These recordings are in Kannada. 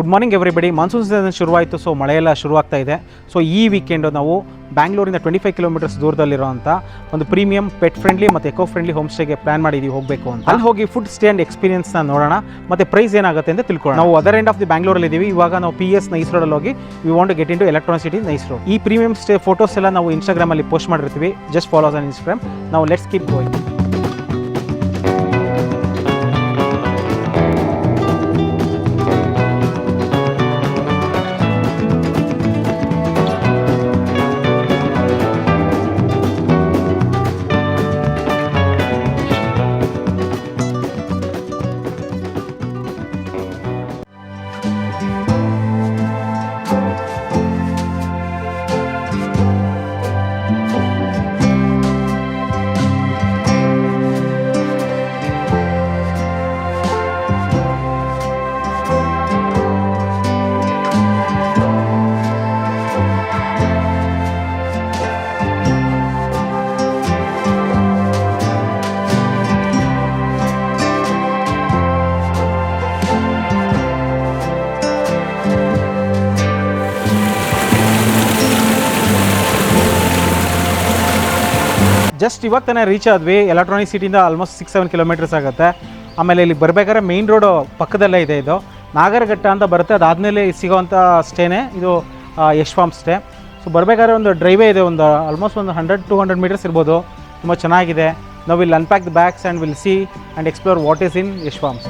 Good morning everybody. Monsoon season ಶುರುವಾಯಿತು, ಸೊ ಮಳೆಯೆಲ್ಲ ಶುರುವಾಗ್ತಾ ಇದೆ. ಸೊ ಈ ವೀಕೆಂಡು ನಾವು ಬ್ಯಾಂಗ್ಳೂರಿಂದ 25 ಕಿಲೋಮೀಟರ್ಸ್ ದೂರದಲ್ಲಿರೋಂಥ ಒಂದು ಪ್ರೀಮಿಯಂ ಪೆಟ್ ಫ್ರೆಂಡ್ಲಿ ಮತ್ತು ಎಕೋ ಫ್ರೆಂಡ್ಲಿ ಹೋಮ್ ಸ್ಟೇಗೆ ಪ್ಲಾನ್ ಮಾಡಿದ್ದೀವಿ ಹೋಗಬೇಕು ಅಂತ. ಅಲ್ಲಿ ಹೋಗಿ ಫುಡ್ ಸ್ಟೇ ಆ್ಯಂಡ್ ಎಕ್ಸ್ಪೀರಿಯನ್ಸ್ನ ನೋಡೋಣ ಮತ್ತು ಪ್ರೈಸ್ ಏನಾಗುತ್ತೆ ಅಂತ ತಿಳ್ಕೊಳ್ಳೋಣ. ನಾವು ಅದರ್ ಎಂಡ್ ಆಫ್ ದಿ ಬ್ಯಾಂಗ್ಳೂರಲ್ಲಿ ಇದ್ದೀವಿ. ಇವಾಗ ನಾವು PS ನೈಸ್ ರೋಡಲ್ಲಿ ಹೋಗಿ we want to get into Electronic City nice road. ಈ ಪ್ರೀಮಿಯಂ ಸ್ಟೇ ಫೋಟೋಸ್ ಎಲ್ಲ ನಾವು ಇನ್ಸ್ಟಾಗ್ರಾಮಲ್ಲಿ ಪೋಸ್ಟ್ ಮಾಡಿರ್ತೀವಿ. Just follow on Instagram. ನಾವು ಲೆಟ್ಸ್ ಕೀಪ್ ಗೋಯಿಂಗ್. ಜಸ್ಟ್ ಇವಾಗ ತಾನೇ ರೀಚ್ ಆದ್ವಿ. ಎಲೆಕ್ಟ್ರಾನಿಕ್ ಸಿಟಿಯಿಂದ ಆಲ್ಮೋಸ್ಟ್ 6-7 ಕಿಲೋಮೀಟರ್ಸ್ ಆಗುತ್ತೆ. ಆಮೇಲೆ ಇಲ್ಲಿ ಬರಬೇಕಾದ್ರೆ ಮೇನ್ ರೋಡ್ ಪಕ್ಕದಲ್ಲೇ ಇದೆ. ಇದು ನಾಗರಘಟ್ಟ ಅಂತ ಬರುತ್ತೆ. ಅದಾದಮೇಲೆ ಸಿಗೋವಂಥ ಸ್ಟೇನೇ ಇದು ಯಶ್ ಫಾರ್ಮ್ ಸ್ಟೇ. ಸೊ ಬರಬೇಕಾದ್ರೆ ಒಂದು ಡ್ರೈವೇ ಇದೆ, ಒಂದು ಆಲ್ಮೋಸ್ಟ್ ಒಂದು 100-200 ಮೀಟರ್ಸ್ ಇರ್ಬೋದು. ತುಂಬ ಚೆನ್ನಾಗಿದೆ. ನಾವು will unpack the bags and will see and explore what is in Yash farms.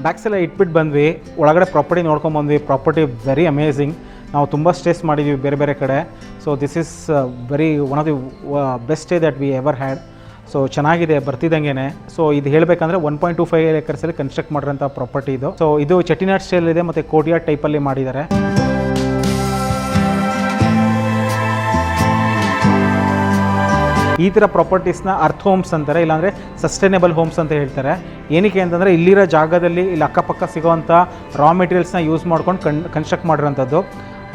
Bags ಎಲ್ಲ ಇಟ್ಬಿಟ್ಟು ಬಂದ್ವಿ. ಒಳಗಡೆ ಪ್ರಾಪರ್ಟಿ ನೋಡ್ಕೊಂಬಂದ್ವಿ. Property very amazing. ನಾವು ತುಂಬ ಸ್ಟೇಸ್ ಮಾಡಿದ್ವಿ ಬೇರೆ ಬೇರೆ ಕಡೆ. So this is very one of the best stay that we ever had. So ಚೆನ್ನಾಗಿದೆ ಬರ್ತಿದ್ದಂಗೆ. ಸೊ ಇದು ಹೇಳಬೇಕಂದ್ರೆ 1.25 ಎಕರ್ಸಲ್ಲಿ ಕನ್ಸ್ಟ್ರಕ್ಟ್ ಮಾಡಿರೋಂಥ ಪ್ರಾಪರ್ಟಿ ಇದು. ಸೊ ಇದು ಚೆಟ್ಟಿನಾಡ್ ಸ್ಟೈಲ್ ಇದೆ ಮತ್ತು ಕೋರ್ಟ್ಯಾರ್ಡ್ ಟೈಪಲ್ಲಿ ಮಾಡಿದ್ದಾರೆ. ಈ ಥರ ಪ್ರಾಪರ್ಟೀಸ್ನ ಅರ್ತ್ ಹೋಮ್ಸ್ ಅಂತಾರೆ, ಇಲ್ಲಾಂದರೆ ಸಸ್ಟೈನೇಬಲ್ ಹೋಮ್ಸ್ ಅಂತ ಹೇಳ್ತಾರೆ. ಏನಕ್ಕೆ ಅಂತಂದರೆ ಇಲ್ಲಿರೋ ಜಾಗದಲ್ಲಿ ಇಲ್ಲಿ ಅಕ್ಕಪಕ್ಕ ಸಿಗೋವಂಥ ರಾ ಮೆಟೀರಿಯಲ್ಸ್ನ ಯೂಸ್ ಮಾಡ್ಕೊಂಡು ಕನ್ಸ್ಟ್ರಕ್ಟ್ ಮಾಡಿರೋಂಥದ್ದು.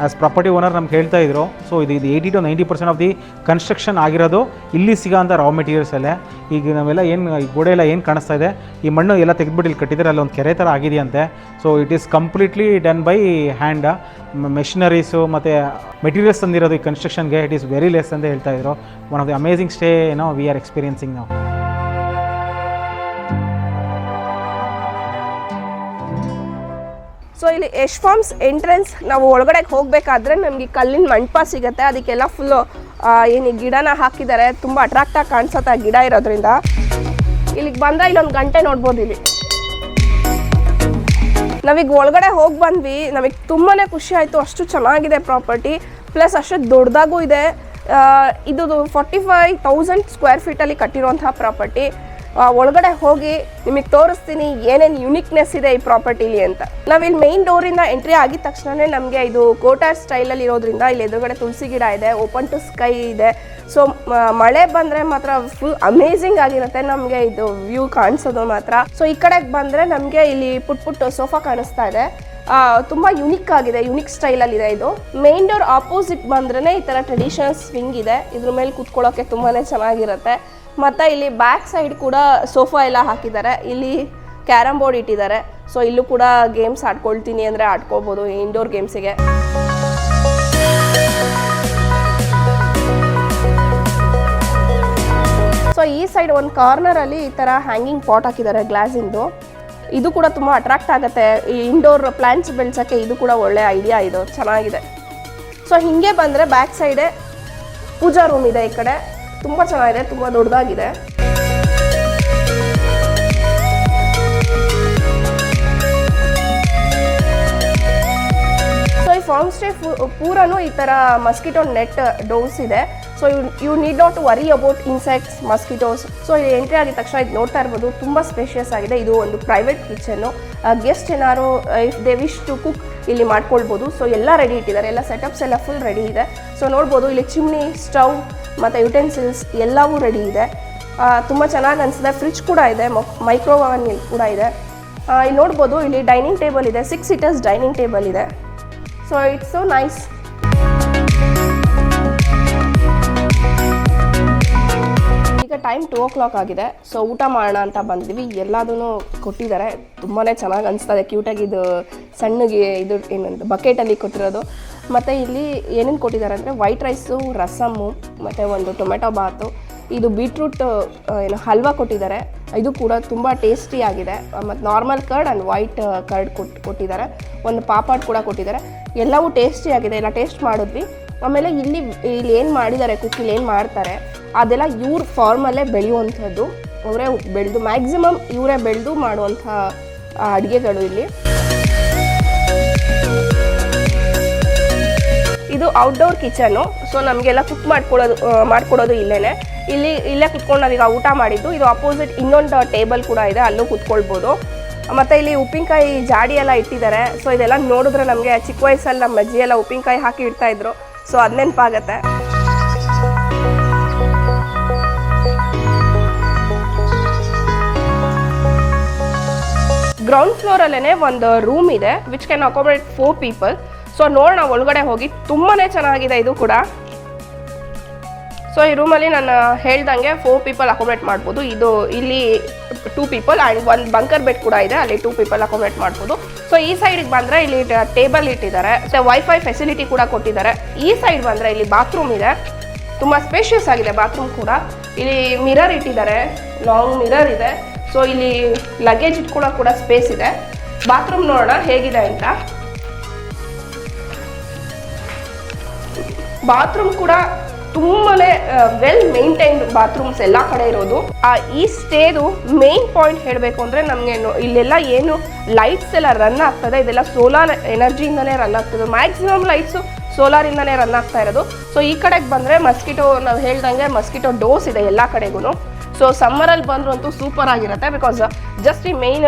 ಆ್ಯಸ್ ಪ್ರಾಪರ್ಟಿ ಓನರ್ ನಮ್ಗೆ ಹೇಳ್ತಾ ಇದ್ರು. ಸೊ ಇದು 80-90% ಆಫ್ ದಿ ಕನ್ಸ್ಟ್ರಕ್ಷನ್ ಆಗಿರೋದು ಇಲ್ಲಿ ಸಿಗೋಂಥ ರಾ ಮೆಟೀರಿಯಲ್ಸಲ್ಲೇ. ಈಗ ನಾವೆಲ್ಲ ಏನು ಈ ಗೋಡೆ ಎಲ್ಲ ಏನು ಕಾಣಿಸ್ತಾ ಇದೆ, ಈ ಮಣ್ಣು ಎಲ್ಲ ತೆಗೆದ್ಬಿಟ್ಟು ಇಲ್ಲಿ ಕಟ್ಟಿದ್ದಾರೆ. ಅಲ್ಲೊಂದು ಕೆರೆ ಥರ ಆಗಿದೆಯಂತೆ. So it is completely done by hand. Machineries ಮತ್ತು ಮೆಟೀರಿಯಲ್ಸ್ ತಂದಿರೋದು ಈ ಕನ್ಸ್ಟ್ರಕ್ಷನ್ಗೆ ಇಟ್ ಈಸ್ ವೆರಿ ಲೆಸ್ ಅಂತ ಹೇಳ್ತಾ ಇದ್ರು. One of the amazing stay we are experiencing ನಾವು. ಸೊ ಇಲ್ಲಿ ಯಶ್ ಫಾರ್ಮ್ಸ್ ಎಂಟ್ರೆನ್ಸ್ ನಾವು ಒಳಗಡೆ ಹೋಗಬೇಕಾದ್ರೆ ನಮಗೆ ಕಲ್ಲಿನ ಮಂಟಪ ಸಿಗುತ್ತೆ. ಅದಕ್ಕೆಲ್ಲ ಫುಲ್ಲು ಏನು ಗಿಡನ ಹಾಕಿದ್ದಾರೆ. ತುಂಬ ಅಟ್ರಾಕ್ಟಾಗಿ ಕಾಣಿಸುತ್ತೆ ಗಿಡ ಇರೋದ್ರಿಂದ. ಇಲ್ಲಿಗೆ ಬಂದರೆ ಇಲ್ಲೊಂದು ಗಂಟೆ ನೋಡ್ಬೋದು. ಇಲ್ಲಿ ನಾವೀಗ ಒಳಗಡೆ ಹೋಗಿ ಬಂದ್ವಿ. ನಮಗೆ ತುಂಬಾ ಖುಷಿ ಆಯಿತು. ಅಷ್ಟು ಚೆನ್ನಾಗಿದೆ ಪ್ರಾಪರ್ಟಿ, ಪ್ಲಸ್ ಅಷ್ಟು ದೊಡ್ಡದಾಗೂ ಇದೆ. ಇದು 45,000 ಸ್ಕ್ವೇರ್ ಫೀಟಲ್ಲಿ ಕಟ್ಟಿರುವಂತಹ ಪ್ರಾಪರ್ಟಿ. ಒಳಗಡೆ ಹೋಗಿ ನಿಮಗೆ ತೋರಿಸ್ತೀನಿ ಏನೇನು ಯುನಿಕ್ನೆಸ್ ಇದೆ ಈ ಪ್ರಾಪರ್ಟಿಲಿ ಅಂತ. ನಾವಿಲ್ಲಿ ಮೇನ್ ಡೋರಿಂದ ಎಂಟ್ರಿ ಆಗಿದ ತಕ್ಷಣವೇ ನಮಗೆ ಇದು ಕೋಟಾರ್ ಸ್ಟೈಲಲ್ಲಿ ಇರೋದ್ರಿಂದ ಇಲ್ಲಿ ಎದುರುಗಡೆ ತುಳಸಿ ಗಿಡ ಇದೆ, ಓಪನ್ ಟು ಸ್ಕೈ ಇದೆ. ಸೊ ಮಳೆ ಬಂದರೆ ಮಾತ್ರ ಫುಲ್ ಅಮೇಝಿಂಗ್ ಆಗಿರುತ್ತೆ ನಮಗೆ ಇದು ವ್ಯೂ ಕಾಣಿಸೋದು ಮಾತ್ರ. ಸೊ ಈ ಕಡೆಗೆ ಬಂದರೆ ನಮಗೆ ಇಲ್ಲಿ ಪುಟ್ ಸೋಫಾ ಕಾಣಿಸ್ತಾ ಇದೆ. ತುಂಬ ಯುನಿಕ್ ಆಗಿದೆ, ಯುನಿಕ್ ಸ್ಟೈಲಲ್ಲಿದೆ ಇದು. ಮೇನ್ ಡೋರ್ ಆಪೋಸಿಟ್ ಬಂದ್ರೇ ಈ ಥರ ಟ್ರೆಡಿಷನಲ್ ಸ್ವಿಂಗ್ ಇದೆ. ಇದ್ರ ಮೇಲೆ ಕೂತ್ಕೊಳ್ಳೋಕ್ಕೆ ತುಂಬಾ ಚೆನ್ನಾಗಿರುತ್ತೆ. ಮತ್ತು ಇಲ್ಲಿ ಬ್ಯಾಕ್ ಸೈಡ್ ಕೂಡ ಸೋಫಾ ಎಲ್ಲ ಹಾಕಿದ್ದಾರೆ. ಇಲ್ಲಿ ಕ್ಯಾರಮ್ ಬೋರ್ಡ್ ಇಟ್ಟಿದ್ದಾರೆ. ಸೊ ಇಲ್ಲೂ ಕೂಡ ಗೇಮ್ಸ್ ಆಡ್ಕೊಳ್ತೀನಿ ಅಂದರೆ ಆಡ್ಕೊಳ್ಬೋದು ಇಂಡೋರ್ ಗೇಮ್ಸಿಗೆ. ಸೊ ಈ ಸೈಡ್ ಒಂದು ಕಾರ್ನರಲ್ಲಿ ಈ ಥರ ಹ್ಯಾಂಗಿಂಗ್ ಪಾಟ್ ಹಾಕಿದ್ದಾರೆ ಗ್ಲಾಸಿಂದು. ಇದು ಕೂಡ ತುಂಬ ಅಟ್ರಾಕ್ಟ್ ಆಗುತ್ತೆ. ಈ ಇಂಡೋರ್ ಪ್ಲಾಂಟ್ಸ್ ಬೆಳೆಸೋಕ್ಕೆ ಇದು ಕೂಡ ಒಳ್ಳೆ ಐಡಿಯಾ. ಇದು ಚೆನ್ನಾಗಿದೆ. ಸೊ ಹೀಗೆ ಬಂದರೆ ಬ್ಯಾಕ್ ಸೈಡೇ ಪೂಜಾ ರೂಮ್ ಇದೆ. ಈ ಕಡೆ ತುಂಬ ಚೆನ್ನಾಗಿದೆ, ತುಂಬ ದೊಡ್ಡದಾಗಿದೆ. ಸೊ ಈ ಫಾರ್ಮ್ ಸ್ಟೇ ಪೂರನೂ ಈ ಥರ ಮಸ್ಕಿಟೋ ನೆಟ್ ಡೋರ್ಸ್ ಇದೆ. So you need not worry about insects mosquitoes. So ಇಲ್ಲಿ ಎಂಟ್ರಿ ಆಗಿದ ತಕ್ಷಣ ಇದು ನೋಡ್ತಾ ಇರ್ಬೋದು, ತುಂಬ ಸ್ಪೇಷಿಯಸ್ ಆಗಿದೆ. ಇದು ಒಂದು ಪ್ರೈವೇಟ್ ಕಿಚನ್ನು. ಗೆಸ್ಟ್ ಏನಾದ್ರು if they wish to cook ಇಲ್ಲಿ ಮಾಡ್ಕೊಳ್ಬೋದು. ಸೊ ಎಲ್ಲ ರೆಡಿ ಇಟ್ಟಿದ್ದಾರೆ, ಎಲ್ಲ ಸೆಟಪ್ಸ್ ಎಲ್ಲ ಫುಲ್ ರೆಡಿ ಇದೆ. ಸೊ ನೋಡ್ಬೋದು ಇಲ್ಲಿ ಚಿಮ್ನಿ, ಸ್ಟವ್ ಮತ್ತು ಯುಟೆನ್ಸಿಲ್ಸ್ ಎಲ್ಲವೂ ರೆಡಿ ಇದೆ. ತುಂಬ ಚೆನ್ನಾಗಿ ಅನಿಸಿದೆ. ಫ್ರಿಜ್ ಕೂಡ ಇದೆ, ಮೈಕ್ರೋವೇವ್ ಓವನ್ ಕೂಡ ಇದೆ. ಇಲ್ಲಿ ನೋಡ್ಬೋದು ಇಲ್ಲಿ ಡೈನಿಂಗ್ ಟೇಬಲ್ ಇದೆ, 6 ಸೀಟರ್ಸ್ ಡೈನಿಂಗ್ ಟೇಬಲ್ ಇದೆ. So it's so nice. ಈಗ ಟೈಮ್ 2 o'clock ಆಗಿದೆ. ಸೊ ಊಟ ಮಾಡೋಣ ಅಂತ ಬಂದಿದ್ವಿ. ಎಲ್ಲದೂ ಕೊಟ್ಟಿದ್ದಾರೆ, ತುಂಬಾ ಚೆನ್ನಾಗಿ ಅನಿಸ್ತದೆ. ಕ್ಯೂಟಾಗಿ ಇದು ಸಣ್ಣಗೆ ಇದು ಏನಂತ ಬಕೆಟಲ್ಲಿ ಕೊಟ್ಟಿರೋದು. ಮತ್ತು ಇಲ್ಲಿ ಏನೇನು ಕೊಟ್ಟಿದ್ದಾರೆ ಅಂದರೆ ವೈಟ್ ರೈಸು, ರಸಮ್ಮು ಮತ್ತು ಒಂದು ಟೊಮೆಟೊ ಬಾತು, ಇದು ಬೀಟ್ರೂಟ್ ಏನು ಹಲ್ವಾ ಕೊಟ್ಟಿದ್ದಾರೆ. ಇದು ಕೂಡ ತುಂಬ ಟೇಸ್ಟಿ ಆಗಿದೆ. ಮತ್ತು normal curd and white curd ಕೊಟ್ಟಿದ್ದಾರೆ. ಒಂದು ಪಾಪಾಡ್ ಕೂಡ ಕೊಟ್ಟಿದ್ದಾರೆ. ಎಲ್ಲವೂ ಟೇಸ್ಟಿ ಆಗಿದೆ, ಎಲ್ಲ ಟೇಸ್ಟ್ ಮಾಡಿದ್ವಿ. ಆಮೇಲೆ ಇಲ್ಲಿ ಏನು ಮಾಡಿದ್ದಾರೆ, ಕುಕ್ಕಿಲಿ ಏನು ಮಾಡ್ತಾರೆ ಅದೆಲ್ಲ ಇವ್ರ ಫಾರ್ಮಲ್ಲೇ ಬೆಳೆಯುವಂಥದ್ದು. ಅವರೇ ಬೆಳೆದು ಮ್ಯಾಕ್ಸಿಮಮ್ ಇವರೇ ಬೆಳೆದು ಮಾಡುವಂಥ ಅಡುಗೆಗಳು ಇಲ್ಲಿ. ಇದು ಔಟ್ಡೋರ್ ಕಿಚನ್ನು. ಸೊ ನಮಗೆಲ್ಲ ಕುಕ್ ಮಾಡ್ಕೊಡೋದು ಇಲ್ಲೇ ಕುತ್ಕೊಂಡು ನಾವೀಗ ಊಟ ಮಾಡಿದ್ದು. ಇದು ಅಪೋಸಿಟ್ ಇನ್ನೊಂದು ಟೇಬಲ್ ಕೂಡ ಇದೆ, ಅಲ್ಲೂ ಕುತ್ಕೊಳ್ಬೋದು. ಮತ್ತು ಇಲ್ಲಿ ಉಪ್ಪಿನಕಾಯಿ ಜಾಡಿ ಎಲ್ಲ ಇಟ್ಟಿದ್ದಾರೆ. ಸೊ ಇದೆಲ್ಲ ನೋಡಿದ್ರೆ ನಮಗೆ ಚಿಕ್ಕ ವಯಸ್ಸಲ್ಲಿ ನಮ್ಮ ಅಜ್ಜಿ ಎಲ್ಲ ಉಪ್ಪಿನಕಾಯಿ ಹಾಕಿ ಇಡ್ತಾಯಿದ್ರು. ಸೊ ಅದು ನೆನಪಾಗತ್ತೆ. ಗ್ರೌಂಡ್ ಫ್ಲೋರಲ್ಲೇ ಒಂದು ರೂಮ್ ಇದೆ which can accommodate 4 people. So ನೋಡೋಣ ಒಳಗಡೆ ಹೋಗಿ. ತುಂಬಾ ಚೆನ್ನಾಗಿದೆ ಇದು ಕೂಡ. ಸೊ ಈ ರೂಮಲ್ಲಿ ನಾನು ಹೇಳ್ದಂಗೆ 4 people ಅಕಾಮಡೇಟ್ ಮಾಡ್ಬೋದು. ಇಲ್ಲಿ 2 people ಆ್ಯಂಡ್ ಒಂದು ಬಂಕರ್ ಬೆಡ್ ಕೂಡ ಇದೆ, ಅಲ್ಲಿ 2 people ಅಕಾಮಡೇಟ್ ಮಾಡ್ಬೋದು. ಸೊ ಈ ಸೈಡಿಗೆ ಬಂದರೆ ಇಲ್ಲಿ ಟೇಬಲ್ ಇಟ್ಟಿದ್ದಾರೆ, ಮತ್ತು ವೈಫೈ ಫೆಸಿಲಿಟಿ ಕೂಡ ಕೊಟ್ಟಿದ್ದಾರೆ. ಈ ಸೈಡ್ ಬಂದರೆ ಇಲ್ಲಿ ಬಾತ್ರೂಮ್ ಇದೆ, ತುಂಬ ಸ್ಪೇಷಿಯಸ್ ಆಗಿದೆ ಬಾತ್ರೂಮ್ ಕೂಡ. ಇಲ್ಲಿ ಮಿರರ್ ಇಟ್ಟಿದ್ದಾರೆ, ಲಾಂಗ್ ಮಿರರ್ ಇದೆ. ಸೊ ಇಲ್ಲಿ ಲಗೇಜ್ ಇಟ್ಕೊಳ್ಳೋ ಕೂಡ ಸ್ಪೇಸ್ ಇದೆ. ಬಾತ್ರೂಮ್ ನೋಡೋಣ ಹೇಗಿದೆ ಅಂತ. ಬಾತ್ರೂಮ್ ಕೂಡ ತುಂಬಾ ವೆಲ್ ಮೇಂಟೈನ್ಡ್ ಬಾತ್ರೂಮ್ಸ್ ಎಲ್ಲ ಕಡೆ ಇರೋದು. ಈ ಸ್ಟೇದು ಮೇನ್ ಪಾಯಿಂಟ್ ಹೇಳಬೇಕು ಅಂದರೆ ನಮಗೆ ಇಲ್ಲೆಲ್ಲ ಏನು ಲೈಟ್ಸ್ ಎಲ್ಲ ರನ್ ಆಗ್ತದೆ, ಇದೆಲ್ಲ ಸೋಲಾರ್ ಎನರ್ಜಿಯಿಂದಲೇ ರನ್ ಆಗ್ತದೆ. ಮ್ಯಾಕ್ಸಿಮಮ್ ಲೈಟ್ಸು ಸೋಲಾರಿಂದನೇ ರನ್ ಆಗ್ತಾ ಇರೋದು. ಸೊ ಈ ಕಡೆಗೆ ಬಂದರೆ ಮಸ್ಕಿಟೋ, ನಾವು ಹೇಳ್ದಂಗೆ ಮಸ್ಕಿಟೋ ಡೋಸ್ ಇದೆ ಎಲ್ಲ ಕಡೆಗೂ. ಸೊ ಸಮ್ಮರಲ್ಲಿ ಬಂದರೂ ಅಂತೂ ಸೂಪರ್ ಆಗಿರುತ್ತೆ. ಬಿಕಾಸ್ ಜಸ್ಟ್ ಈ ಮೇಯ್ನ್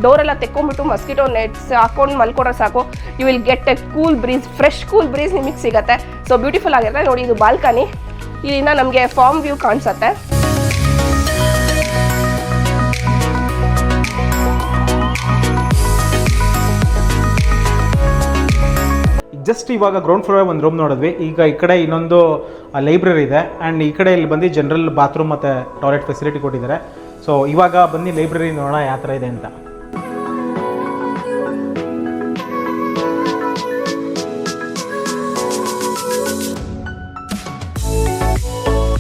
ಡೋರೆಲ್ಲ ತೆಕ್ಕೊಂಬಿಟ್ಟು ಮಸ್ಕಿಟೋ ನೆಟ್ಸ್ ಹಾಕೊಂಡು ಮಲ್ಕೊಂಡ್ರೆ ಸಾಕು, you will get a cool breeze, fresh cool breeze ನಿಮಗೆ ಸಿಗುತ್ತೆ. ಸೊ ಬ್ಯೂಟಿಫುಲ್ ಆಗಿರುತ್ತೆ ನೋಡಿ. ಇದು ಬಾಲ್ಕನಿ, ಇಲ್ಲಿಂದ ನಮಗೆ ಫಾರ್ಮ್ ವ್ಯೂ ಕಾಣಿಸುತ್ತೆ. ಜಸ್ಟ್ ಇವಾಗ ಗ್ರೌಂಡ್ ಫ್ಲೋರ್ ಒಂದು ರೂಮ್ ನೋಡಿದ್ವಿ. ಈಗ ಈ ಕಡೆ ಇನ್ನೊಂದು ಲೈಬ್ರರಿ ಇದೆ ಆ್ಯಂಡ್ ಈ ಕಡೆ ಇಲ್ಲಿ ಬಂದು ಜನರಲ್ ಬಾತ್ರೂಮ್ ಮತ್ತು ಟಾಯ್ಲೆಟ್ ಫೆಸಿಲಿಟಿ ಕೊಟ್ಟಿದ್ದಾರೆ. ಸೊ ಇವಾಗ ಬನ್ನಿ ಲೈಬ್ರರಿ ನೋಡೋಣ ಯಾವ ಥರ ಇದೆ ಅಂತ.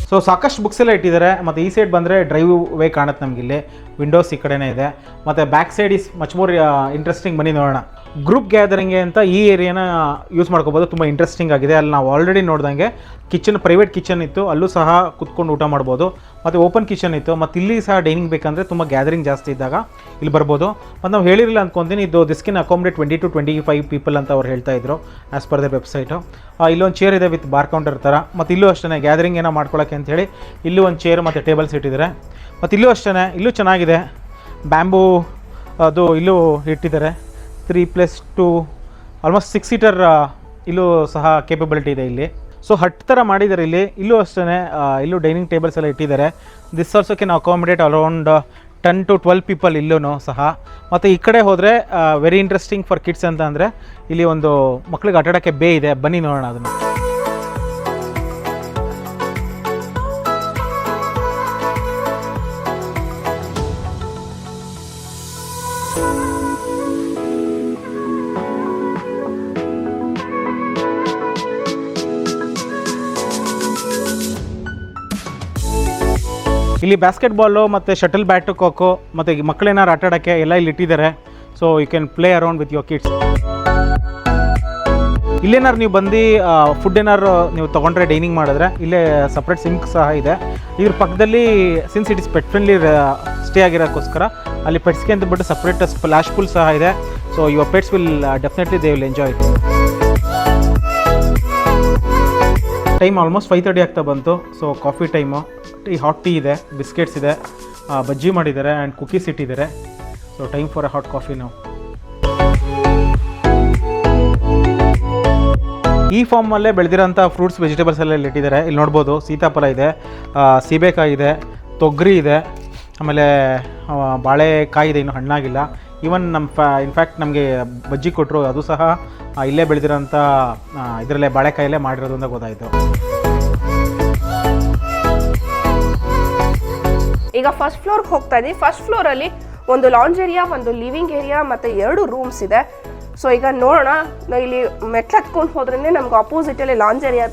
ಸೊ ಸಾಕಷ್ಟು ಬುಕ್ಸ್ ಎಲ್ಲ ಇಟ್ಟಿದ್ದಾರೆ. ಮತ್ತು ಈ ಸೈಡ್ ಬಂದರೆ ಡ್ರೈವ್ ವೇ ಕಾಣುತ್ತೆ ನಮಗಿಲ್ಲಿ, ವಿಂಡೋಸ್ ಈ ಕಡೆನೇ ಇದೆ. ಮತ್ತು back side is much more interesting. ಬನ್ನಿ ನೋಡೋಣ. ಗ್ರೂಪ್ ಗ್ಯಾದರಿಂಗ್ಗೆ ಅಂತ ಈ ಏರಿಯಾನ ಯೂಸ್ ಮಾಡ್ಕೋಬೋದು, ತುಂಬ ಇಂಟ್ರೆಸ್ಟಿಂಗ್ ಆಗಿದೆ. ಅಲ್ಲಿ ನಾವು ಆಲ್ರೆಡಿ ನೋಡ್ದಂಗೆ ಕಿಚನ್, ಪ್ರೈವೇಟ್ ಕಿಚನ್ ಇತ್ತು, ಅಲ್ಲೂ ಸಹ ಕುತ್ಕೊಂಡು ಊಟ ಮಾಡ್ಬೋದು. ಮತ್ತು ಓಪನ್ ಕಿಚನ್ ಇತ್ತು. ಮತ್ತು ಇಲ್ಲಿ ಸಹ ಡೈನಿಂಗ್ ಬೇಕಂದರೆ ತುಂಬ ಗ್ಯಾದರಿಂಗ್ ಜಾಸ್ತಿ ಇದ್ದಾಗ ಇಲ್ಲಿ ಬರ್ಬೋದು. ಮತ್ತು ನಾವು ಹೇಳಿರಲಿಲ್ಲ ಅಂದ್ಕೊತೀನಿ, ಇದು this can accommodate 20 to 25 people ಅಂತ ಅವ್ರು ಹೇಳ್ತಾ ಇದ್ರು ಆ್ಯಸ್ ಪರ್ ದ ವೆಬ್ಸೈಟು. ಇಲ್ಲೊಂದು ಚೇರ್ ಇದೆ ವಿತ್ ಬಾರ್ ಕೌಂಟರ್ ಥರ. ಮತ್ತು ಇಲ್ಲೂ ಅಷ್ಟೇ ಗ್ಯಾದರಿಂಗ್ ಏನೋ ಮಾಡ್ಕೊಳ್ಳೋಕ್ಕೆ ಅಂಥೇಳಿ ಇಲ್ಲೂ ಒಂದು ಚೇರ್ ಮತ್ತು ಟೇಬಲ್ಸ್ ಇಟ್ಟಿದ್ದಾರೆ. ಮತ್ತು ಇಲ್ಲೂ ಅಷ್ಟೇ, ಇಲ್ಲೂ ಚೆನ್ನಾಗಿದೆ. ಬ್ಯಾಂಬೂ ಅದು ಇಲ್ಲೂ ಇಟ್ಟಿದ್ದಾರೆ. 3+2 ಆಲ್ಮೋಸ್ಟ್ 6 seater ಇಲ್ಲೂ ಸಹ ಕೇಪಬಿಲಿಟಿ ಇದೆ ಇಲ್ಲಿ. ಸೊ ಹಟ್ ಥರ ಮಾಡಿದ್ದಾರೆ ಇಲ್ಲಿ. ಇಲ್ಲೂ ಅಷ್ಟೇ, ಇಲ್ಲೂ ಡೈನಿಂಗ್ ಟೇಬಲ್ಸ್ ಎಲ್ಲ ಇಟ್ಟಿದ್ದಾರೆ. This also can accommodate around 10 to 12 people ಇಲ್ಲೂ ಸಹ. ಮತ್ತು ಈ ಕಡೆ ಹೋದರೆ ವೆರಿ ಇಂಟ್ರೆಸ್ಟಿಂಗ್ ಫಾರ್ ಕಿಡ್ಸ್ ಅಂತ ಅಂದರೆ ಇಲ್ಲಿ ಒಂದು ಮಕ್ಳಿಗೆ ಆಟಾಡೋಕ್ಕೆ ಬೇ ಇದೆ. ಬನ್ನಿ ನೋಡೋಣ ಅದನ್ನು. ಇಲ್ಲಿ ಬಾಸ್ಕೆಟ್ಬಾಲು ಮತ್ತು ಶಟಲ್ ಬ್ಯಾಟು, ಖೋಖೋ ಮತ್ತು ಮಕ್ಕಳೇನಾರು ಆಟಾಡೋಕ್ಕೆ ಎಲ್ಲ ಇಲ್ಲಿ ಇಟ್ಟಿದ್ದಾರೆ. So you can play around with your kids. ಇಲ್ಲೇನಾರು ನೀವು ಬಂದು ಫುಡ್ ಏನಾರು ನೀವು ತೊಗೊಂಡ್ರೆ ಡೈನಿಂಗ್ ಮಾಡಿದ್ರೆ ಇಲ್ಲೇ ಸಪ್ರೇಟ್ ಸಿಂಕ್ ಸಹ ಇದೆ. ಇದ್ರ ಪಕ್ಕದಲ್ಲಿ since it is pet friendly stay ಆಗಿರೋಕ್ಕೋಸ್ಕರ ಅಲ್ಲಿ ಪೆಟ್ಸ್ಗೆ ಅಂತ ಬಿಟ್ಟು ಸಪ್ರೇಟ್ ಸ್ಪ್ಲಾಶ್ ಪೂಲ್ ಸಹ ಇದೆ. So your pets will definitely they will enjoy it. Time almost 5:30 ಆಗ್ತಾ ಬಂತು. So coffee time. Hot tea ಇದೆ, ಬಿಸ್ಕೆಟ್ಸ್ ಇದೆ, ಬಜ್ಜಿ ಮಾಡಿದ್ದಾರೆ ಆ್ಯಂಡ್ ಕುಕೀಸ್ ಇಟ್ಟಿದ್ದಾರೆ. So time for a hot coffee ನಾವು. ಈ ಫಾರ್ಮಲ್ಲೇ ಬೆಳೆದಿರೋಂಥ ಫ್ರೂಟ್ಸ್ ವೆಜಿಟೇಬಲ್ಸ್ ಎಲ್ಲ ಇಲ್ಲಿ ಇಟ್ಟಿದ್ದಾರೆ. ಇಲ್ಲಿ ನೋಡ್ಬೋದು ಸೀತಾಫಲ ಇದೆ, ಸೀಬೆಕಾಯಿ ಇದೆ, ತೊಗರಿ ಇದೆ, ಆಮೇಲೆ ಬಾಳೆಕಾಯಿ ಇದೆ, ಇನ್ನೂ ಹಣ್ಣಾಗಿಲ್ಲ. ಈವನ್ ಇನ್ಫ್ಯಾಕ್ಟ್ ನಮಗೆ ಬಜ್ಜಿ ಕೊಟ್ಟರು, ಅದು ಸಹ ಇಲ್ಲೇ ಬೆಳೆದಿರೋಂಥ ಇದರಲ್ಲೇ ಬಾಳೆಕಾಯಲ್ಲೇ ಮಾಡಿರೋದು ಅಂತ ಗೊತ್ತಾಯಿತು. ಈಗ ಫಸ್ಟ್ ಫ್ಲೋರ್ಗೆ ಹೋಗ್ತಾ ಇದ್ದೀವಿ. ಫಸ್ಟ್ ಫ್ಲೋರಲ್ಲಿ ಒಂದು ಲಾಂಜ್ ಏರಿಯಾ, ಒಂದು ಲಿವಿಂಗ್ ಏರಿಯಾ ಮತ್ತು 2 ರೂಮ್ಸ್ ಇದೆ. ಸೊ ಈಗ ನೋಡೋಣ, ಇಲ್ಲಿ ಮೆಟ್ಲು ಹತ್ಕೊಂಡು ಹೋದ್ರೇ ನಮ್ಗೆ ಅಪೋಸಿಟಲ್ಲಿ ಲಾಂಜ್ ಏರಿಯಾ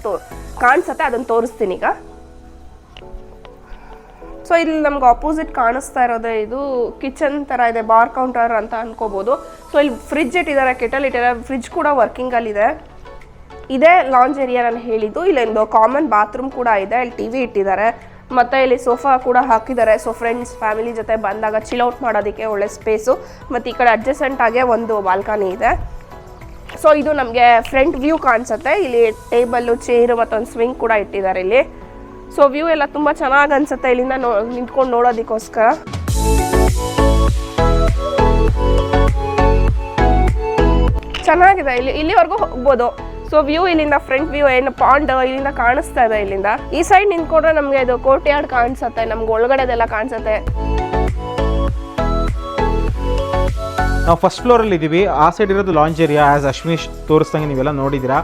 ಕಾಣಿಸುತ್ತೆ, ಅದನ್ನು ತೋರಿಸ್ತೀನಿ ಈಗ. ಸೊ ಇಲ್ಲಿ ನಮ್ಗೆ ಆಪೋಸಿಟ್ ಕಾಣಿಸ್ತಾ ಇರೋದೇ ಇದು ಕಿಚನ್ ಥರ ಇದೆ, ಬಾರ್ ಕೌಂಟರ್ ಅಂತ ಅನ್ಕೋಬೋದು. ಸೊ ಇಲ್ಲಿ ಫ್ರಿಜ್ ಇಟ್ಟಿದ್ದಾರೆ, ಕೆಟಲ್ ಇಟ್ಟಿದ್ದಾರೆ, ಫ್ರಿಜ್ ಕೂಡ ವರ್ಕಿಂಗಲ್ಲಿದೆ. ಇದೇ ಲಾಂಜ್ ಏರಿಯಾ ನಾನು ಹೇಳಿದ್ದು. ಇಲ್ಲೊಂದು ಕಾಮನ್ ಬಾತ್ರೂಮ್ ಕೂಡ ಇದೆ, ಇಲ್ಲಿ ಟಿ ವಿ ಇಟ್ಟಿದ್ದಾರೆ, ಮತ್ತು ಇಲ್ಲಿ ಸೋಫಾ ಕೂಡ ಹಾಕಿದ್ದಾರೆ. ಸೊ ಫ್ರೆಂಡ್ಸ್ ಫ್ಯಾಮಿಲಿ ಜೊತೆ ಬಂದಾಗ ಚಿಲ್ ಔಟ್ ಮಾಡೋದಕ್ಕೆ ಒಳ್ಳೆ ಸ್ಪೇಸು. ಮತ್ತು ಈ ಕಡೆ ಅಡ್ಜಸೆಂಟ್ ಆಗಿ ಒಂದು ಬಾಲ್ಕನಿ ಇದೆ. ಸೊ ಇದು ನಮಗೆ ಫ್ರಂಟ್ ವ್ಯೂ ಕಾಣಿಸುತ್ತೆ. ಇಲ್ಲಿ ಟೇಬಲ್ಲು, ಚೇರು ಮತ್ತೊಂದು ಸ್ವಿಂಗ್ ಕೂಡ ಇಟ್ಟಿದ್ದಾರೆ ಇಲ್ಲಿ. ಸೊ ವ್ಯೂ ಎಲ್ಲ ತುಂಬ ಚೆನ್ನಾಗಿ ಅನ್ಸುತ್ತೆ ಇಲ್ಲಿಂದ ನಿಂತ್ಕೊಂಡು ನೋಡೋದಕ್ಕೋಸ್ಕರ. ಚೆನ್ನಾಗಿದೆ, ಇಲ್ಲಿವರೆಗೂ ಹೋಗ್ಬೋದು. ಸೊ ವ್ಯೂ ಇಲ್ಲಿಂದ ಫ್ರಂಟ್ ವ್ಯೂ ಏನು ಪಾಂಡ್ ಇಲ್ಲಿಂದ ಕಾಣಿಸ್ತಾ ಇದೆ. ಇಲ್ಲಿಂದ ಈ ಸೈಡ್ ನಿಂತ್ಕೊಂಡ್ರೆ ನಮಗೆ ಇದು ಕೋರ್ಟ್ ಯಾರ್ಡ್ ಕಾಣಿಸುತ್ತೆ, ನಮ್ಗೆ ಒಳಗಡೆದೆಲ್ಲ ಕಾಣಿಸುತ್ತೆ. ನಾವು ಫಸ್ಟ್ ಫ್ಲೋರಲ್ಲಿ ಇದ್ದೀವಿ. ಆ ಸೈಡ್ ಇರೋದು ಲಾಂಜ್ ಏರಿಯಾ, ಆ್ಯಸ್ ಅಶ್ವಿನಿ ತೋರಿಸ್ದಂಗೆ ನೀವೆಲ್ಲ ನೋಡಿದ್ದೀರಾ.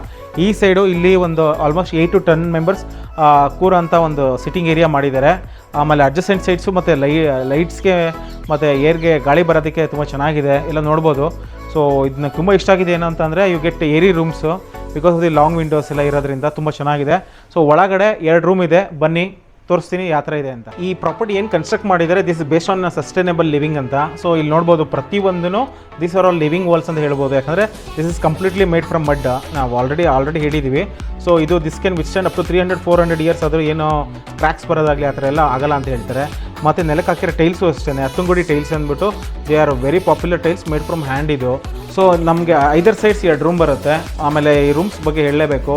ಈ ಸೈಡು ಇಲ್ಲಿ ಒಂದು ಆಲ್ಮೋಸ್ಟ್ 8 to 10 ಮೆಂಬರ್ಸ್ ಕೂರೋಂಥ ಒಂದು ಸಿಟ್ಟಿಂಗ್ ಏರಿಯಾ ಮಾಡಿದ್ದಾರೆ. ಆಮೇಲೆ ಅಡ್ಜಸೆಂಟ್ ಸೈಡ್ಸು ಮತ್ತು ಲೈಟ್ಸ್ಗೆ ಮತ್ತು ಏರ್ಗೆ ಗಾಳಿ ಬರೋದಕ್ಕೆ ತುಂಬ ಚೆನ್ನಾಗಿದೆ, ಎಲ್ಲ ನೋಡ್ಬೋದು. ಸೊ ಇದನ್ನ ತುಂಬ ಇಷ್ಟ ಆಗಿದೆ ಏನು ಅಂತಂದರೆ, ಯು ಗೆಟ್ ಏರಿ rooms because of the long Windows ಎಲ್ಲ ಇರೋದ್ರಿಂದ ತುಂಬ ಚೆನ್ನಾಗಿದೆ. ಸೊ ಒಳಗಡೆ 2 ರೂಮ್ ಇದೆ, ಬನ್ನಿ ತೋರಿಸ್ತೀನಿ ಯಾವ ಥರ ಇದೆ ಅಂತ. ಈ ಪ್ರಾಪರ್ಟಿ ಏನು ಕನ್ಸ್ಟ್ರಕ್ಟ್ ಮಾಡಿದ್ದಾರೆ, this is based on sustainable living ಅಂತ. ಸೊ ಇಲ್ಲಿ ನೋಡ್ಬೋದು ಪ್ರತಿಯೊಂದೂ this are all living walls ಅಂತ ಹೇಳ್ಬೋದು. ಯಾಕಂದರೆ this is completely made from mud. ನಾವು ಆಲ್ರೆಡಿ ಹೇಳಿದ್ದೀವಿ. ಸೊ ಇದು this can withstand up to 300-400 years ಆದರೂ ಏನೋ ಕ್ರ್ಯಾಕ್ಸ್ ಬರೋದಾಗಲಿ ಆ ಥರ ಎಲ್ಲ ಆಗಲ್ಲ ಅಂತ ಹೇಳ್ತಾರೆ. ಮತ್ತು ನೆಲಕ್ಕೆ ಹಾಕಿರೋ ಟೈಲ್ಸು ಅಷ್ಟೇ, ಹತ್ತುಂಗುಡಿ ಟೈಲ್ಸ್ ಅಂದ್ಬಿಟ್ಟು they are very popular tiles made from hand ಇದು. ಸೊ ನಮಗೆ ಐದರ್ ಸೈಡ್ಸ್ 2 ರೂಮ್ ಬರುತ್ತೆ. ಆಮೇಲೆ ಈ ರೂಮ್ಸ್ ಬಗ್ಗೆ ಹೇಳಲೇಬೇಕು,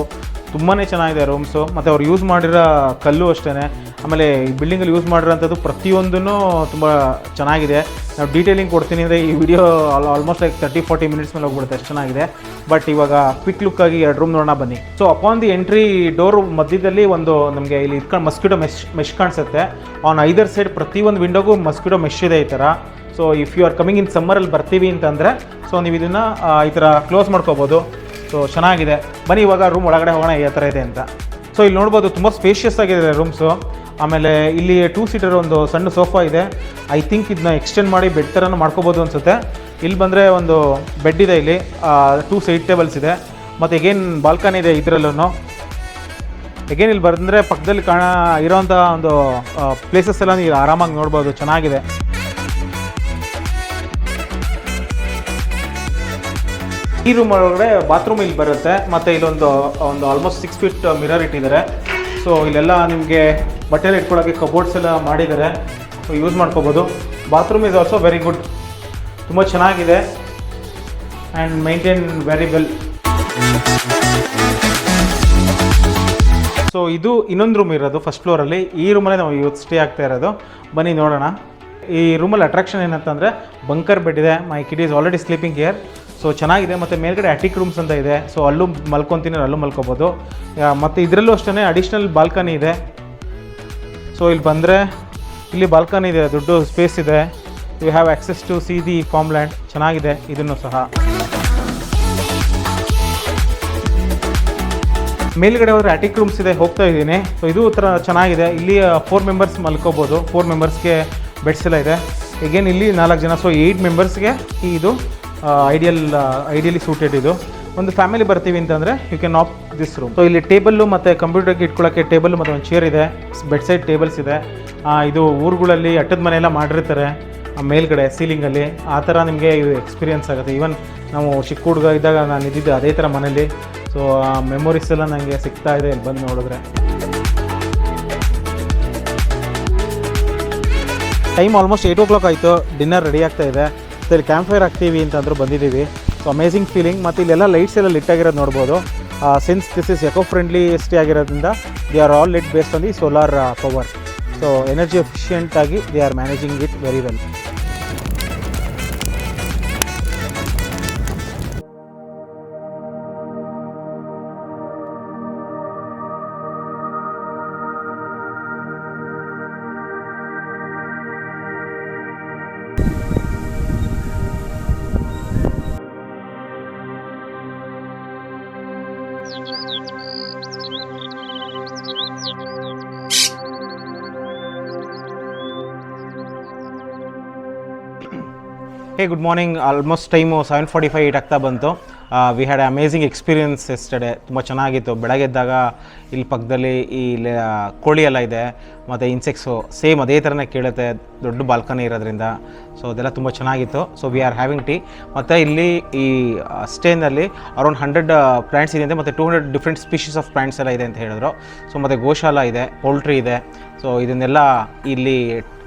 ತುಂಬಾ ಚೆನ್ನಾಗಿದೆ ರೂಮ್ಸು. ಮತ್ತು ಅವ್ರು ಯೂಸ್ ಮಾಡಿರೋ ಕಲ್ಲು ಅಷ್ಟೇ. ಆಮೇಲೆ ಈ ಬಿಲ್ಡಿಂಗಲ್ಲಿ ಯೂಸ್ ಮಾಡಿರೋಂಥದ್ದು ಪ್ರತಿಯೊಂದೂ ತುಂಬ ಚೆನ್ನಾಗಿದೆ. ನಾವು ಡೀಟೇಲಿಂಗ್ ಕೊಡ್ತೀನಿ ಅಂದರೆ ಈ ವಿಡಿಯೋ ಆಲ್ಮೋಸ್ಟ್ ಲೈಕ್ 30-40 ಮಿನಿಟ್ಸ್ ಮೇಲೆ ಹೋಗ್ಬಿಡುತ್ತೆ, ಅಷ್ಟು ಚೆನ್ನಾಗಿದೆ. ಬಟ್ ಇವಾಗ ಕ್ವಿಕ್ ಲುಕ್ಕಾಗಿ 2 ರೂಮ್ ನೋಡೋಣ ಬನ್ನಿ. So upon the entry door ಮಧ್ಯದಲ್ಲಿ ಒಂದು ನಮಗೆ ಇಲ್ಲಿ ಇಟ್ಕೊಂಡು ಮಸ್ಕಿಟೋ ಮೆಶ್ ಕಾಣಿಸುತ್ತೆ. ಆನ್ ಐದರ್ ಸೈಡ್ ಪ್ರತಿಯೊಂದು ವಿಂಡೋಗೂ ಮಸ್ಕಿಟೋ ಮೆಶ್ ಇದೆ ಈ ಥರ. So if you are coming in ಸಮ್ಮರಲ್ಲಿ ಬರ್ತೀವಿ ಅಂತಂದರೆ ಸೊ ನೀವು ಇದನ್ನು ಈ ಥರ ಕ್ಲೋಸ್ ಮಾಡ್ಕೋಬೋದು. ಸೊ ಚೆನ್ನಾಗಿದೆ. ಬನ್ನಿ ಇವಾಗ ರೂಮ್ ಒಳಗಡೆ ಹೋಗೋಣ ಯಾವ ಥರ ಇದೆ ಅಂತ. ಸೊ ಇಲ್ಲಿ ನೋಡ್ಬೋದು ತುಂಬ ಸ್ಪೇಷಿಯಸ್ ಆಗಿದೆ ರೂಮ್ಸು. ಆಮೇಲೆ ಇಲ್ಲಿ 2 ಸೀಟರ್ ಒಂದು ಸಣ್ಣ ಸೋಫಾ ಇದೆ. ಐ ಥಿಂಕ್ ಇದನ್ನ ಎಕ್ಸ್ಟೆಂಡ್ ಮಾಡಿ ಬೆಡ್ ಥರನೂ ಮಾಡ್ಕೋಬೋದು ಅನಿಸುತ್ತೆ. ಇಲ್ಲಿ ಬಂದರೆ ಒಂದು ಬೆಡ್ ಇದೆ, ಇಲ್ಲಿ 2 ಸೈಡ್ ಟೇಬಲ್ಸ್ ಇದೆ, ಮತ್ತು ಎಗೇನ್ ಬಾಲ್ಕನಿ ಇದೆ ಇದರಲ್ಲೂ. ಎಗೇನ್ ಇಲ್ಲಿ ಬಂದರೆ ಪಕ್ಕದಲ್ಲಿ ಇರೋವಂಥ ಒಂದು ಪ್ಲೇಸಸ್ ಎಲ್ಲ ನೀವು ಆರಾಮಾಗಿ ನೋಡ್ಬೋದು, ಚೆನ್ನಾಗಿದೆ. ಈ ರೂಮ್ ಒಳಗಡೆ ಬಾತ್ರೂಮ್ ಇಲ್ಲಿ ಬರುತ್ತೆ. ಮತ್ತು ಇಲ್ಲೊಂದು ಆಲ್ಮೋಸ್ಟ್ 6 ಫೀಟ್ ಮಿರರ್ ಇಟ್ಟಿದ್ದಾರೆ. ಸೊ ಇಲ್ಲೆಲ್ಲ ನಿಮಗೆ ಬಟ್ಟೆ ಇಟ್ಕೊಳ್ಳೋಕ್ಕೆ ಕಬೋರ್ಡ್ಸ್ ಎಲ್ಲ ಮಾಡಿದ್ದಾರೆ, ಸೊ ಯೂಸ್ ಮಾಡ್ಕೋಬೋದು. Bathroom is also very good, ತುಂಬ ಚೆನ್ನಾಗಿದೆ and maintain very well. So ಇದು ಇನ್ನೊಂದು ರೂಮ್ ಇರೋದು ಫಸ್ಟ್ ಫ್ಲೋರಲ್ಲಿ. ಈ ರೂಮಲ್ಲೇ ನಾವು ಇವತ್ತು ಸ್ಟೇ ಆಗ್ತಾ ಇರೋದು. ಬನ್ನಿ ನೋಡೋಣ. ಈ ರೂಮಲ್ಲಿ ಅಟ್ರಾಕ್ಷನ್ ಏನಂತಂದರೆ ಬಂಕರ್ ಬೆಡ್ ಇದೆ. My kid is already sleeping here. So ಚೆನ್ನಾಗಿದೆ. ಮತ್ತು ಮೇಲ್ಗಡೆ ಅಟಿಕ್ ರೂಮ್ಸ್ ಅಂತ ಇದೆ. ಸೊ ಅಲ್ಲೂ ಮಲ್ಕೊತೀನಿ, ಅಲ್ಲೂ ಮಲ್ಕೋಬೋದು. ಮತ್ತು ಇದರಲ್ಲೂ ಅಷ್ಟೇ ಅಡಿಷ್ನಲ್ ಬಾಲ್ಕನಿ ಇದೆ. ಸೊ ಇಲ್ಲಿ ಬಂದರೆ ಇಲ್ಲಿ ಬಾಲ್ಕನಿ ಇದೆ, ದೊಡ್ಡ ಸ್ಪೇಸ್ ಇದೆ. You have access to see the farm land. ಚೆನ್ನಾಗಿದೆ ಇದನ್ನು ಸಹ. ಮೇಲ್ಗಡೆ ಹೋದರೆ ಅಟಿಕ್ ರೂಮ್ಸ್ ಇದೆ, ಹೋಗ್ತಾ ಇದ್ದೀನಿ. ಸೊ ಇದು ಥರ ಚೆನ್ನಾಗಿದೆ. ಇಲ್ಲಿ 4 ಮೆಂಬರ್ಸ್ ಮಲ್ಕೋಬೋದು. 4 ಮೆಂಬರ್ಸ್ಗೆ ಬೆಡ್ಸ್ ಎಲ್ಲ ಇದೆ. ಈಗೇನು ಇಲ್ಲಿ 4 ಜನ, ಸೊ 8 ಮೆಂಬರ್ಸ್ಗೆ ಇದು ಐಡಿಯಲಿ ಸೂಟೆಡ್. ಇದು ಒಂದು ಫ್ಯಾಮಿಲಿ ಬರ್ತೀವಿ ಅಂತಂದರೆ you can opt this room. So ಇಲ್ಲಿ ಟೇಬಲ್ಲು ಮತ್ತು ಕಂಪ್ಯೂಟರ್ಗೆ ಇಟ್ಕೊಳ್ಳೋಕ್ಕೆ ಟೇಬಲ್ ಮತ್ತು ಒಂದು ಚೇರ್ ಇದೆ. ಬೆಡ್ ಸೈಡ್ ಟೇಬಲ್ಸ್ ಇದೆ. ಇದು ಊರುಗಳಲ್ಲಿ ಅಟ್ಟದ ಮನೆಯೆಲ್ಲ ಮಾಡಿರ್ತಾರೆ ಮೇಲ್ಗಡೆ ಸೀಲಿಂಗಲ್ಲಿ, ಆ ಥರ ನಿಮಗೆ ಇದು ಎಕ್ಸ್ಪೀರಿಯನ್ಸ್ ಆಗುತ್ತೆ. ಈವನ್ ನಾವು ಚಿಕ್ಕ ಹುಡುಗ ಇದ್ದಾಗ ನಾನು ಇದ್ದಿದ್ದೆ ಅದೇ ಥರ ಮನೇಲಿ. ಸೊ ಆ ಮೆಮೊರೀಸ್ ಎಲ್ಲ ನನಗೆ ಸಿಗ್ತಾ ಇದೆ ಇಲ್ಲಿ ಬಂದು ನೋಡಿದ್ರೆ. ಟೈಮ್ ಆಲ್ಮೋಸ್ಟ್ 8 o'clock ಆಯಿತು. ಡಿನ್ನರ್ ರೆಡಿ ಆಗ್ತಾ ಇದೆ. ಸೊ ಇಲ್ಲಿ ಕ್ಯಾಂಪ್ ಫೈರ್ ಆಗ್ತೀವಿ ಅಂತಂದ್ರೂ ಬಂದಿದ್ದೀವಿ. So amazing feeling. ಮತ್ತು ಇಲ್ಲೆಲ್ಲ ಲೈಟ್ಸ್ ಎಲ್ಲ ಲಿಟ್ಟಾಗಿರೋದು ನೋಡ್ಬೋದು. Since this is eco friendly stay ಆಗಿರೋದ್ರಿಂದ they are all lit based on the solar power. So energy efficient ಆಗಿ they are managing it very well. Hey good morning. Almost time 7:45 ಆಗ್ತಾ ಬಂತು. We had amazing experience yesterday. ತುಂಬ ಚೆನ್ನಾಗಿತ್ತು. ಬೆಳಗ್ಗೆ ಎದ್ದಾಗ ಇಲ್ಲಿ ಪಕ್ಕದಲ್ಲಿ ಕೋಳಿ ಎಲ್ಲ ಇದೆ ಮತ್ತು ಇನ್ಸೆಕ್ಟ್ಸು ಸೇಮ್ ಅದೇ ಥರನೇ ಕೇಳುತ್ತೆ, ದೊಡ್ಡ ಬಾಲ್ಕನಿ ಇರೋದ್ರಿಂದ. ಸೊ ಅದೆಲ್ಲ ತುಂಬ ಚೆನ್ನಾಗಿತ್ತು. So we are having tea. ಮತ್ತು ಇಲ್ಲಿ ಈ ಸ್ಟೇನಲ್ಲಿ ಅರೌಂಡ್ 100 ಪ್ಲ್ಯಾಂಟ್ಸ್ ಇದೆ ಮತ್ತು 200 ಡಿಫ್ರೆಂಟ್ ಸ್ಪೀಷೀಸ್ ಆಫ್ ಪ್ಲ್ಯಾಂಟ್ಸ್ ಎಲ್ಲ ಇದೆ ಅಂತ ಹೇಳಿದ್ರು. ಸೊ ಮತ್ತು ಗೋಶಾಲ ಇದೆ, ಪೌಲ್ಟ್ರಿ ಇದೆ. ಸೊ ಇದನ್ನೆಲ್ಲ ಇಲ್ಲಿ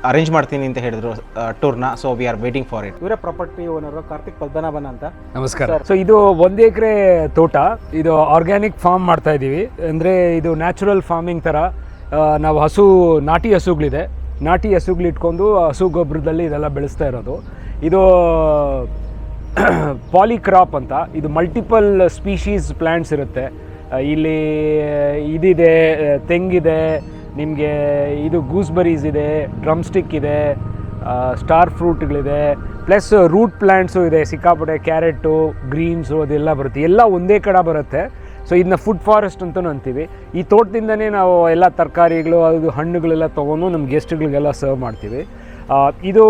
ಅರೇಂಜ್ ಮಾಡ್ತೀನಿ ಅಂತ ಹೇಳಿದ್ರು ಟೂರ್ನ. So we are waiting for it. ಇವರೇ ಪ್ರಾಪರ್ಟಿ ಓನರು ಕಾರ್ತಿಕ್ ಪದ್ಮನಾಭನ್ ಅಂತ. ನಮಸ್ಕಾರ. ಸೊ ಇದು 1 ಎಕರೆ ತೋಟ. ಇದು ಆರ್ಗ್ಯಾನಿಕ್ ಫಾರ್ಮ್ ಮಾಡ್ತಾ ಇದ್ದೀವಿ. ಅಂದರೆ ಇದು ನ್ಯಾಚುರಲ್ ಫಾರ್ಮಿಂಗ್ ಥರ. ನಾವು ನಾಟಿ ಹಸುಗಳಿದೆ, ನಾಟಿ ಹಸುಗಳಿಟ್ಕೊಂಡು ಹಸು ಗೊಬ್ಬರದಲ್ಲಿ ಇದೆಲ್ಲ ಬೆಳೆಸ್ತಾ ಇರೋದು. ಇದು ಪಾಲಿಕ್ರಾಪ್ ಅಂತ. ಇದು ಮಲ್ಟಿಪಲ್ ಸ್ಪೀಶೀಸ್ ಪ್ಲ್ಯಾಂಟ್ಸ್ ಇರುತ್ತೆ. ಇಲ್ಲಿ ಇದಿದೆ, ತೆಂಗಿದೆ, ನಿಮಗೆ ಇದು ಗೂಸ್ಬರೀಸ್ ಇದೆ, ಡ್ರಮ್ ಸ್ಟಿಕ್ ಇದೆ, ಸ್ಟಾರ್ ಫ್ರೂಟ್ಗಳಿದೆ, ಪ್ಲಸ್ ರೂಟ್ ಪ್ಲ್ಯಾಂಟ್ಸು ಇದೆ ಸಿಕ್ಕಾಪಟ್ಟೆ. ಕ್ಯಾರೆಟು, ಗ್ರೀನ್ಸು ಅದೆಲ್ಲ ಬರುತ್ತೆ. ಎಲ್ಲ ಒಂದೇ ಕಡೆ ಬರುತ್ತೆ. ಸೊ ಇದನ್ನ ಫುಡ್ ಫಾರೆಸ್ಟ್ ಅಂತಲೂ ಅಂತೀವಿ. ಈ ತೋಟದಿಂದನೇ ನಾವು ಎಲ್ಲ ತರಕಾರಿಗಳು, ಅದು ಹಣ್ಣುಗಳೆಲ್ಲ ತೊಗೊಂಡು ನಮ್ಮ ಗೆಸ್ಟ್ಗಳಿಗೆಲ್ಲ ಸರ್ವ್ ಮಾಡ್ತೀವಿ. ಇದು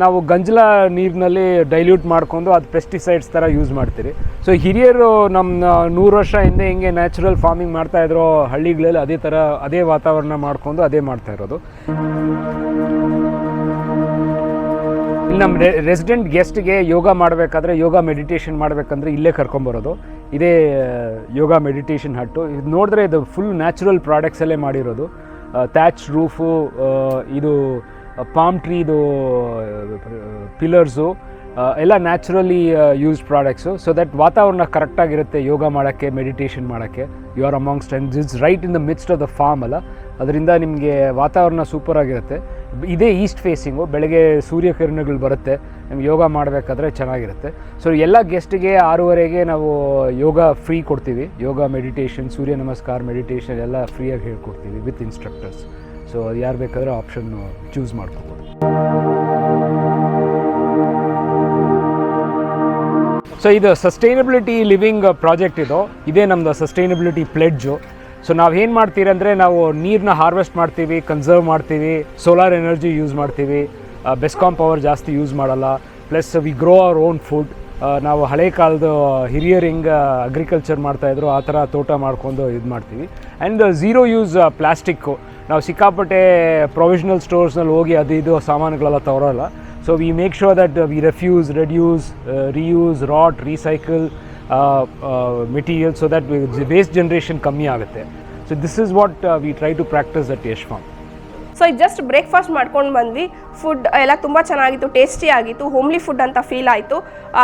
ನಾವು ಗಂಜಲ ನೀರಿನಲ್ಲಿ ಡೈಲ್ಯೂಟ್ ಮಾಡಿಕೊಂಡು ಅದು ಪೆಸ್ಟಿಸೈಡ್ಸ್ ಥರ ಯೂಸ್ ಮಾಡ್ತೀವಿ. ಸೊ ಹಿರಿಯರು ನಮ್ಮ 100 ವರ್ಷ ಹಿಂದೆ ಹೆಂಗೆ ನ್ಯಾಚುರಲ್ ಫಾರ್ಮಿಂಗ್ ಮಾಡ್ತಾಯಿದ್ರು ಹಳ್ಳಿಗಳಲ್ಲಿ, ಅದೇ ಥರ ಅದೇ ವಾತಾವರಣ ಮಾಡಿಕೊಂಡು ಅದೇ ಮಾಡ್ತಾ ಇರೋದು. ಇಲ್ಲಿ ನಮ್ಮ ರೆಸಿಡೆಂಟ್ ಗೆಸ್ಟ್ಗೆ ಯೋಗ ಮಾಡಬೇಕಾದ್ರೆ, ಯೋಗ ಮೆಡಿಟೇಷನ್ ಮಾಡಬೇಕಂದ್ರೆ ಇಲ್ಲೇ ಕರ್ಕೊಂಬರೋದು. ಇದೇ ಯೋಗ ಮೆಡಿಟೇಷನ್ ಹಟ್ಟು. ಇದು ನೋಡಿದ್ರೆ ಇದು ಫುಲ್ ನ್ಯಾಚುರಲ್ ಪ್ರಾಡಕ್ಟ್ಸಲ್ಲೇ ಮಾಡಿರೋದು. ಥ್ಯಾಚ್ ರೂಫು, ಇದು ಪಾಮ್ ಟ್ರೀದು ಪಿಲ್ಲರ್ಸು ಎಲ್ಲ naturally used products. So that ವಾತಾವರಣ ಕರೆಕ್ಟಾಗಿರುತ್ತೆ ಯೋಗ ಮಾಡೋಕ್ಕೆ, ಮೆಡಿಟೇಷನ್ ಮಾಡೋಕ್ಕೆ. You are amongst and it's right in the midst of the farm ಅಲ್ಲ, ಅದರಿಂದ ನಿಮಗೆ ವಾತಾವರಣ ಸೂಪರಾಗಿರುತ್ತೆ. ಇದೇ ಈಸ್ಟ್ ಫೇಸಿಂಗು, ಬೆಳಗ್ಗೆ ಸೂರ್ಯಕಿರಣಗಳು ಬರುತ್ತೆ. ನಮ್ಗೆ ಯೋಗ ಮಾಡಬೇಕಾದ್ರೆ ಚೆನ್ನಾಗಿರುತ್ತೆ. ಸೊ ಎಲ್ಲ ಗೆಸ್ಟಿಗೆ 6:30ಗೆ ನಾವು ಯೋಗ ಫ್ರೀ ಕೊಡ್ತೀವಿ. ಯೋಗ ಮೆಡಿಟೇಷನ್, ಸೂರ್ಯ ನಮಸ್ಕಾರ ಮೆಡಿಟೇಷನ್ ಎಲ್ಲ ಫ್ರೀಯಾಗಿ ಹೇಳ್ಕೊಡ್ತೀವಿ ವಿತ್ ಇನ್ಸ್ಟ್ರಕ್ಟರ್ಸ್. ಸೊ ಅದು ಯಾರು ಬೇಕಾದರೆ ಆಪ್ಷನ್ನು ಚೂಸ್ ಮಾಡ್ಕೋಬೋದು. ಸೊ ಇದು ಸಸ್ಟೈನಬಿಲಿಟಿ ಲಿವಿಂಗ್ ಪ್ರಾಜೆಕ್ಟ್. ಇದೇ ನಮ್ಮದು ಸಸ್ಟೈನಬಿಲಿಟಿ ಪ್ಲೆಡ್ಜು. ಸೊ ನಾವೇನು ಮಾಡ್ತೀವಿ ಅಂದರೆ, ನಾವು ನೀರನ್ನ ಹಾರ್ವೆಸ್ಟ್ ಮಾಡ್ತೀವಿ, ಕನ್ಸರ್ವ್ ಮಾಡ್ತೀವಿ, ಸೋಲಾರ್ ಎನರ್ಜಿ ಯೂಸ್ ಮಾಡ್ತೀವಿ, ಬೆಸ್ಕಾಮ್ ಪವರ್ ಜಾಸ್ತಿ ಯೂಸ್ ಮಾಡಲ್ಲ. Plus we grow our own food. ನಾವು ಹಳೆ ಕಾಲದ ಹಿರಿಯರು ಹೆಂಗೆ ಅಗ್ರಿಕಲ್ಚರ್ ಮಾಡ್ತಾಯಿದ್ರು ಆ ಥರ ತೋಟ ಮಾಡ್ಕೊಂಡು ಇದು ಮಾಡ್ತೀವಿ. And zero use plastic. ನಾವು ಸಿಕ್ಕಾಪಟ್ಟೆ ಪ್ರೊವಿಷನಲ್ ಸ್ಟೋರ್ಸ್ನಲ್ಲಿ ಹೋಗಿ ಅದು ಇದು ಸಾಮಾನುಗಳೆಲ್ಲ ತಗೊಳ್ಳಲ್ಲ. So we make sure that we refuse, reduce, reuse, rot, recycle material, so that waste generation ಕಮ್ಮಿ ಆಗುತ್ತೆ. So this is what we try to practice at Yash farm. So ಇದು ಜಸ್ಟ್ ಬ್ರೇಕ್ಫಾಸ್ಟ್ ಮಾಡ್ಕೊಂಡು ಬಂದ್ವಿ. ಫುಡ್ ಎಲ್ಲ ತುಂಬ ಚೆನ್ನಾಗಿತ್ತು, ಟೇಸ್ಟಿ ಆಗಿತ್ತು, ಹೋಮ್ಲಿ ಫುಡ್ ಅಂತ ಫೀಲ್ ಆಯಿತು.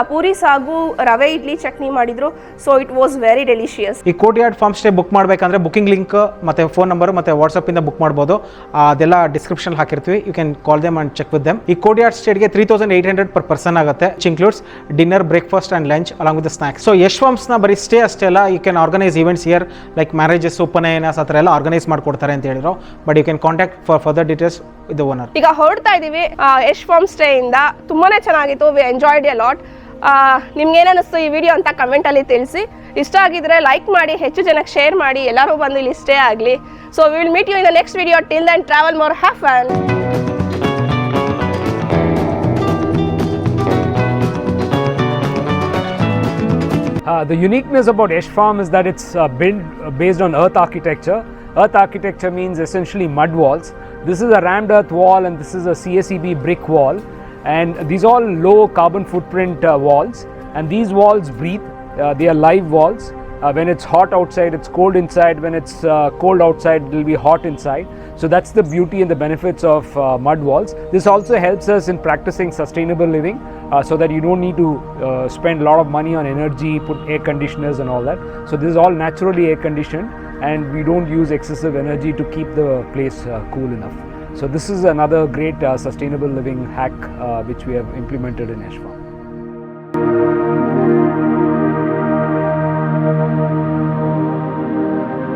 ಪೂರಿ ಸಾಗು, ರವೆ ಇಡ್ಲಿ, ಚಟ್ನಿ ಮಾಡಿದ್ರು. So it was very delicious. ಈ ಕೋರ್ಟ್ಯಾರ್ಡ್ ಫಾರ್ಮ್ ಸ್ಟೇ ಬುಕ್ ಮಾಡಬೇಕಂದ್ರೆ ಬುಕಿಂಗ್ ಲಿಂಕ್ ಮತ್ತು ಫೋನ್ ನಂಬರ್ ಮತ್ತು ವಾಟ್ಸಪ್ಪಿಂದ ಬುಕ್ ಮಾಡ್ಬೋದು. ಅದೆಲ್ಲ ಡಿಸ್ಕ್ರಿಪ್ಷನ್ ಹಾಕಿರ್ತೀವಿ. You can call them and check with them. ಈ ಕೋರ್ಟ್ಯಾರ್ಡ್ ಸ್ಟೇಗೆ 3800 ಪರ್ ಪರ್ಸನ್ ಆಗುತ್ತೆ. It includes dinner, breakfast and lunch along with snacks. So Yash ಫಾರ್ಮ್ಸ್ನ ಬರೀ ಸ್ಟೇ ಅಷ್ಟೇ ಅಲ್ಲ, you can organise events here like marriages, ಉಪನಯನ ಆ ಥರ ಎಲ್ಲ ಆರ್ಗನೈಸ್ ಮಾಡಿಕೊಡ್ತಾರೆ ಅಂತ ಹೇಳಿದ್ರು. But you can contact for further details with the owner. ಈಗ ಹೊರಡ್ತಾ ಇದ್ದೀವಿ ಯಶ್ ಫಾರ್ಮ್ ಸ್ಟೇ ಇಂದ. ತುಂಬಾನೇ ಚೆನ್ನಾಗಿತ್ತು. We enjoyed a lot. ನಿಮ್ಗೆ ಏನಿಸ್ತು ಈ ವಿಡಿಯೋ ಅಂತ ಕಮೆಂಟಲ್ಲಿ ತಿಳಿಸಿ. ಇಷ್ಟ ಆಗಿದ್ರೆ ಲೈಕ್ ಮಾಡಿ, ಹೆಚ್ಚು ಜನಕ್ಕೆ ಶೇರ್ ಮಾಡಿ, ಎಲ್ಲರೂ ಬಂದು ಇಲ್ಲಿ ಸ್ಟೇ ಆಗಲಿ. So we will meet you in the next video. Till then travel more, have fun. The uniqueness about Yesh Farm is that it's built based on earth architecture. Earth architecture means essentially mud walls. This is a rammed earth wall and this is a CSEB brick wall. And these are all low carbon footprint walls. And these walls breathe. They are live walls. When it's hot outside, it's cold inside. When it's cold outside, it will be hot inside. So that's the beauty and the benefits of mud walls. This also helps us in practicing sustainable living, so that you don't need to spend a lot of money on energy, put air conditioners and all that. So this is all naturally air conditioned, and we don't use excessive energy to keep the place cool enough. So this is another great sustainable living hack which we have implemented in Ashfam.